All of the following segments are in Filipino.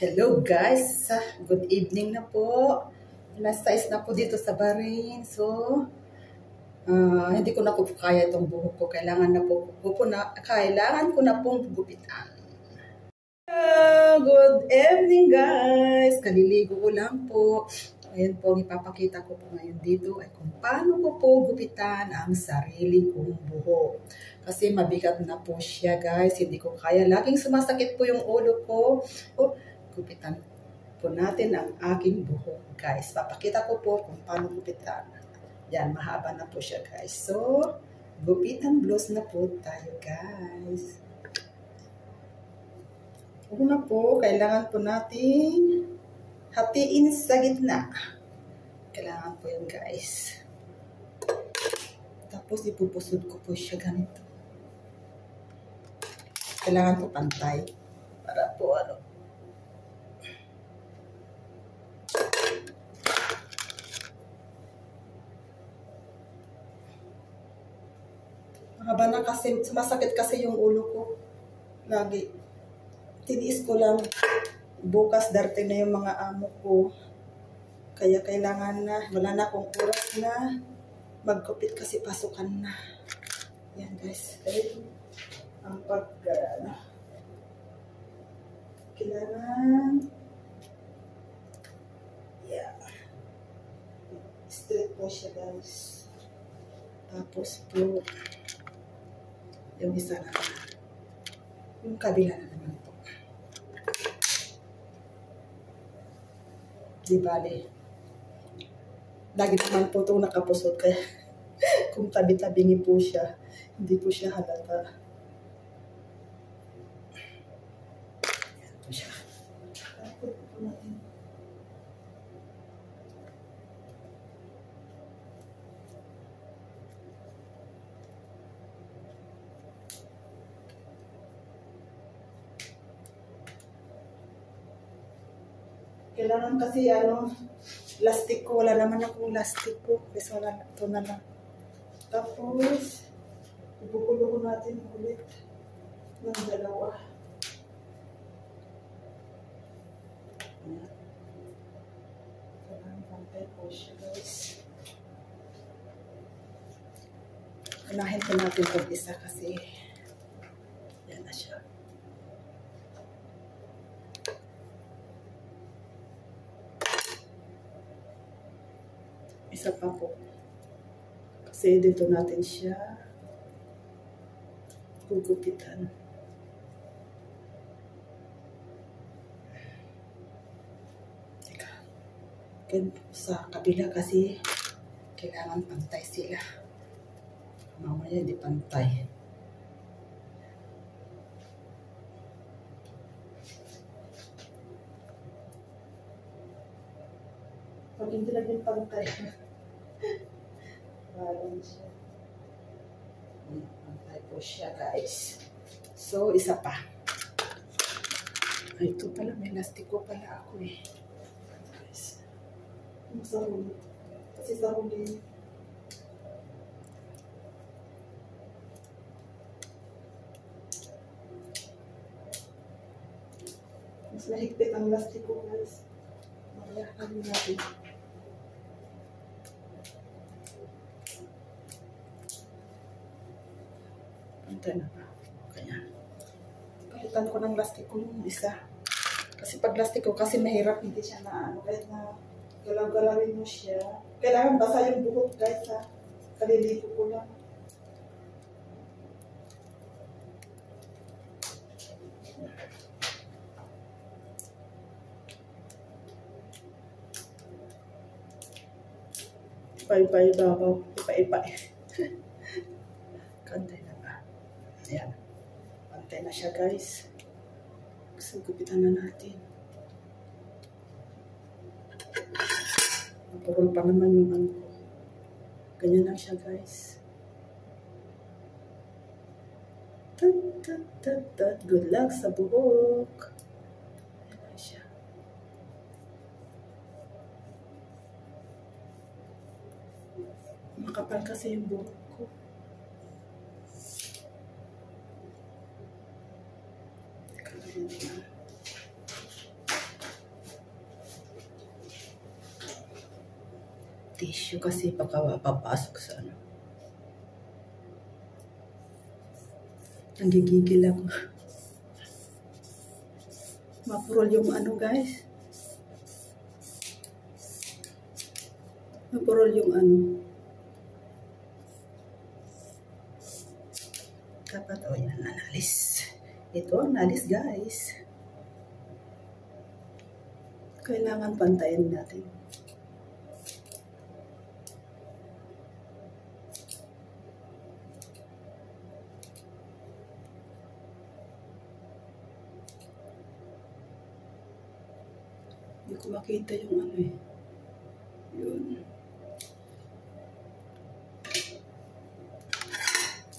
Hello guys, good evening na po. Last size na po dito sa Bahrain. So, hindi ko na po kaya itong buhok ko. Kailangan ko na pong gupitan. Good evening guys. Kaliligo ko lang po. Ayan po, ipapakita ko po ngayon dito ay kung paano ko po gupitan ang sarili kong buhok. Kasi mabigat na po siya guys. Hindi ko kaya. Laging sumasakit po yung ulo ko. Gupitan po natin ang aking buhok guys. Papakita ko po kung paano gupitan. Yan, mahaba na po siya guys. So, gupitan blows na po tayo guys. Una po, kailangan po natin hatiin sa gitna. Kailangan po yan guys. Tapos ipupusod ko po siya ganito. Kailangan po pantay. Para po Mahaba na kasi, sumasakit kasi yung ulo ko. Lagi. Tiniis ko lang. Bukas darating na yung mga amo ko. Kaya kailangan na, wala na akong oras na magkupit kasi pasukan na. Yan guys. Ang kailangan straight po siya guys. Tapos po yung isa na yung kabila na naman po. Di bale. Lagi naman po itong nakapusot kaya kung tabi-tabingi po siya, hindi po siya halata. Yan po siya. Kailangan kasi plastic ko. Wala naman akong plastic ko. Kasi wala, ito na lang. Tapos, ibukulo natin ulit ng dalawa. Kailangan pantay po siya guys. Unahin po natin itong isa kasi yan na siya. Isa pa po. Kasi dito natin siya gugupitan. Teka. Sa kabila kasi kailangan pantay sila. Mamaya di pantay. Pag hindi naging pantay. Parang siya. Pantay po siya guys. So, isa pa. Ay, ito pala. May lastiko pala ako eh. Guys. Sa huli. Kasi sa huli. Mas mahigpit ang lastiko guys. Mamaya natin. Pantay na ba? Kaya. Palitan ko ng lastiko yung isa. Kasi pag lastiko, kasi mahirap hindi siya na kahit na galaw-galawin mo siya. Kailangan basa yung buhok guys ha. Kaliligo ko lang. Ipa-ipa ibabaw. Ipa-ipa. Kantay na ba? Ayan. Pantay na siya guys. So, gupitan na natin. Napurol pa naman yung ano ko. Ganyan lang siya guys. Good luck sa buhok. Ayan lang siya. Makapal kasi yung buhok ko. tissue kasi baka papasok sa ano. Nanggigigil ako. Mapurol yung ano guys. Mapurol yung ano. Dapat o yan, analis. Ito, analis guys. Kailangan pantayin natin. Hindi ko makita yung ano eh. Yun.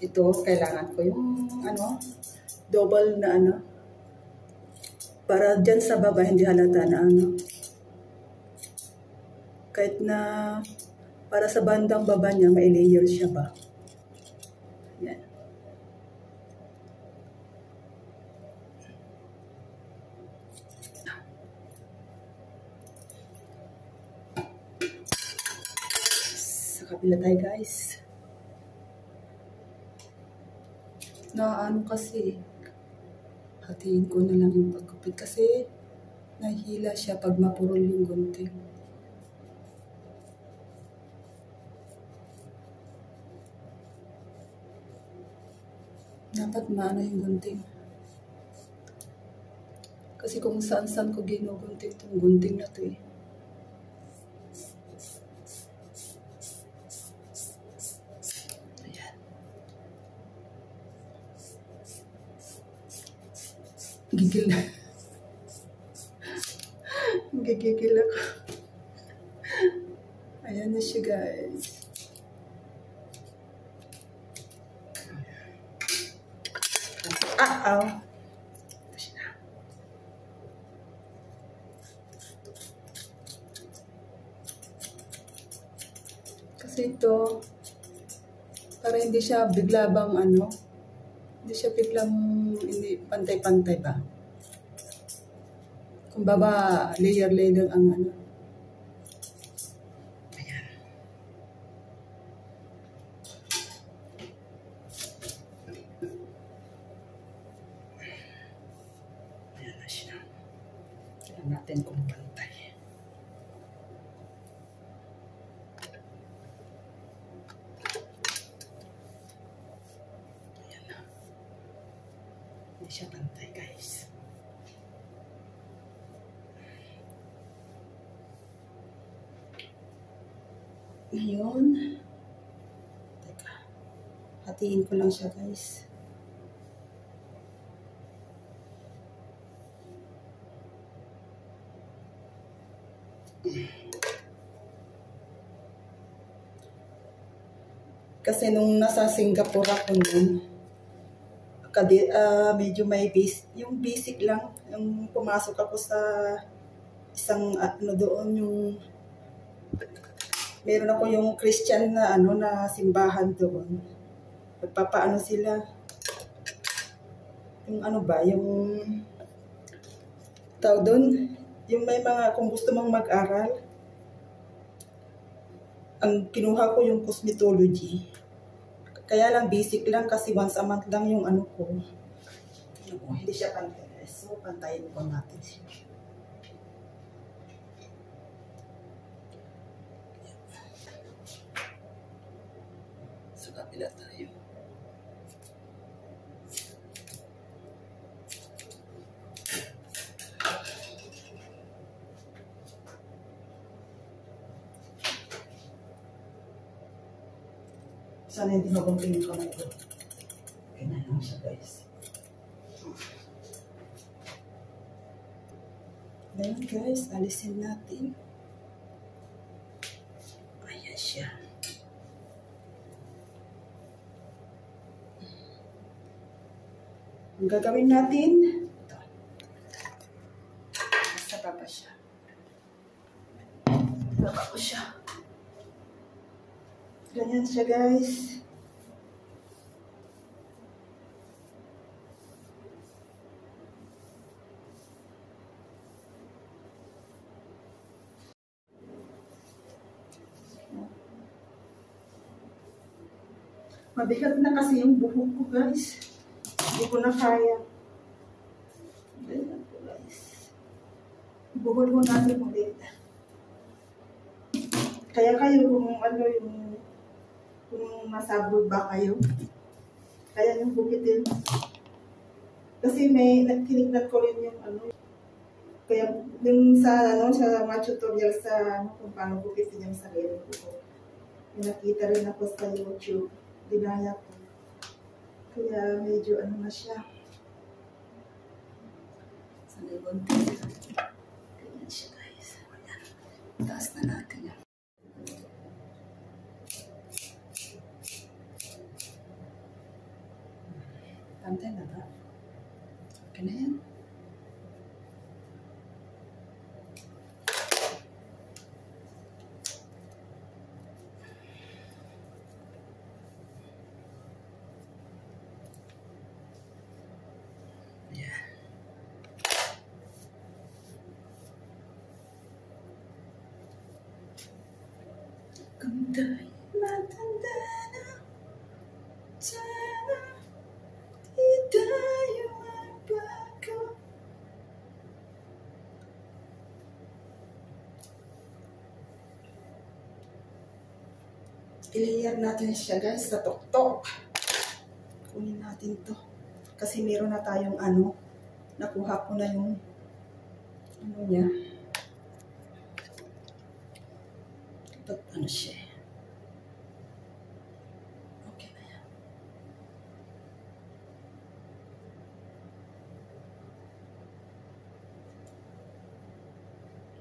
Ito, kailangan ko yung ano, double na ano. Para dyan sa baba, hindi halata na ano. Kahit na para sa bandang baba niya, may layer siya ba. Yan. Sa kabila tayo guys. Na ano kasi, hatiin ko na lang yung paggupit kasi nahihila siya pag mapurol yung gunting. Dapat maano yung gunting. Kasi kung saan-saan ko ginugunting itong gunting na to eh. Ayan. Gigil na. Gigigil ako. Ayan na siya guys. Ah, kasi ito, para hindi siya bigla bang ano, hindi siya biglang hindi pantay-pantay ba. Kung baba, layer-layer ang ano. Ayan. Ayan na siya. Tignan natin kung pantay. Ayan na. Hindi siya pantay guys. Ngayon, teka, hatiin ko lang siya guys. Kasi nung nasa Singapore ako nun, medyo may yung basic lang, yung pumasok ako sa isang ano doon, yung meron ako yung Christian na ano na simbahan doon. Nagpapaano sila. Yung ano ba, yung tawag doon, yung may mga kung gusto mong mag-aral. Ang kinuha ko yung cosmetology. Kaya lang basic lang kasi once a month lang yung ano ko. Hindi siya pantay. So pantayin ko natin siya. Sa kabila tayo. Sana hindi magunting yung kamay ko. Okay na lang siya guys. Ngayon guys, alisin natin. Ayan siya. Ang gagawin natin, ito. Sa baba siya. Baba ko siya. Ganyan siya guys. Mabigat na kasi yung buhok ko, guys. Hindi ko na kaya. Ayan po, guys. Buhol mo natin ulit. Kaya kayo kung ano kung nasabog ba kayo, kaya yung gupitin. Kasi may nagkinignat ko rin yung ano. Kaya yung sa mga tutorial sa kung paano gupitin yung sarili ko. Nakita rin ako sa YouTube. Dinaya ko. Kaya medyo ano na siya. Sa libon. Ganyan siya, guys. Ayan. Taas na natin yan. Pantay na ba? Okay na yan. Kung tayo matanda na, sana di tayo magbago. I-layer natin siya, guys, sa tuktok. Kunin natin to. Kasi meron na tayong ano, nakuha ko na yung ano niya. Ano siya. Okay na yan.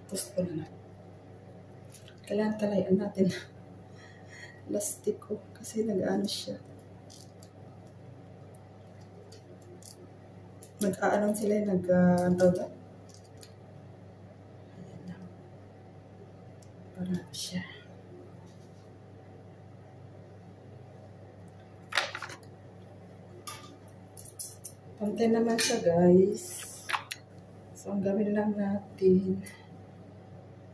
Tapos ko na. Kailangan talayan natin plastic ko kasi nag-ano siya. Nag-aanong sila, nag-antaw. Ayan lang. Para siya. Pantay naman siya, guys. So, ang gawin lang natin,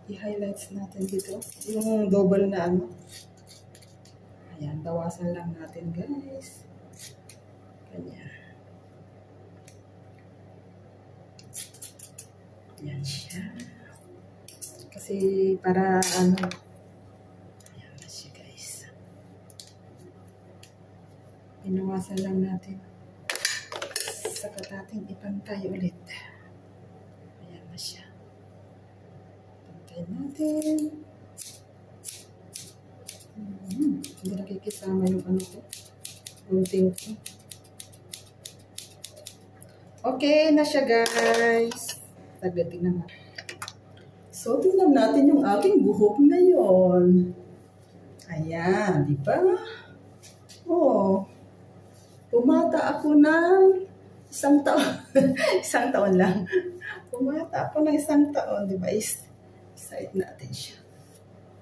i-highlights natin dito. Yung double na ano. Ayan, bawasan lang natin, guys. Ganyan. Ayan siya. Kasi para ano, ayan na siya, guys. Pinawasan lang natin. Saka natin ipantay ulit. Ayan na siya. Pantay natin. Hindi nakikisama yung ano ko. Gunting ko. Okay na siya, guys. Tagating naman. So, tingnan natin yung aking buhok ngayon. Ayan, di ba? Oh. Pumata ako ng 1 taon. 1 taon lang. Pumata ako ng 1 taon, di ba? Side natin siya.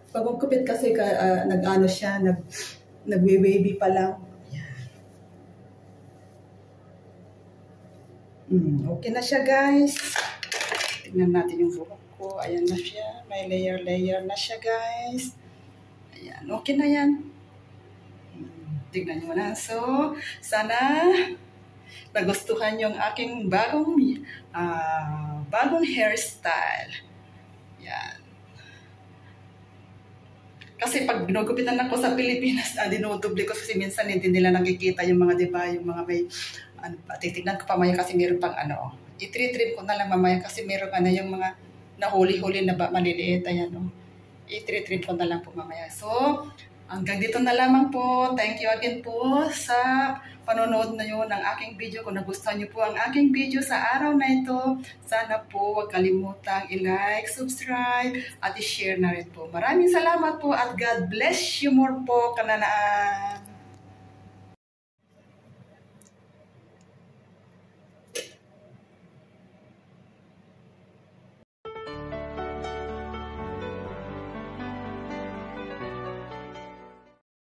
Pag magkupit kasi nag-ano siya, nagwe-wavy pa lang. Okay na siya, guys. Tingnan natin yung buhok ko. Ayan na siya. May layer na siya, guys. Ayan, okay na yan. Tingnan nyo na. So, sana nagustuhan yung aking bagong hairstyle. Yan. Kasi pag ginugupitan ako sa Pilipinas, dinudoble ko kasi minsan hindi nila nakikita yung mga, diba, yung mga may, titignan ko pa maya kasi meron pang ano, i-trim ko na lang mamaya kasi meron ano yung mga nahuli-huli na ba, maliliit, ayan o. I-trim ko na lang po mamaya. So, hanggang dito na lamang po. Thank you again po sa panonood na yun ng aking video. Kung nagustuhan niyo po ang aking video sa araw na ito, sana po huwag kalimutang i-like, subscribe, at i-share na rin po. Maraming salamat po at God bless you more po, kananaan.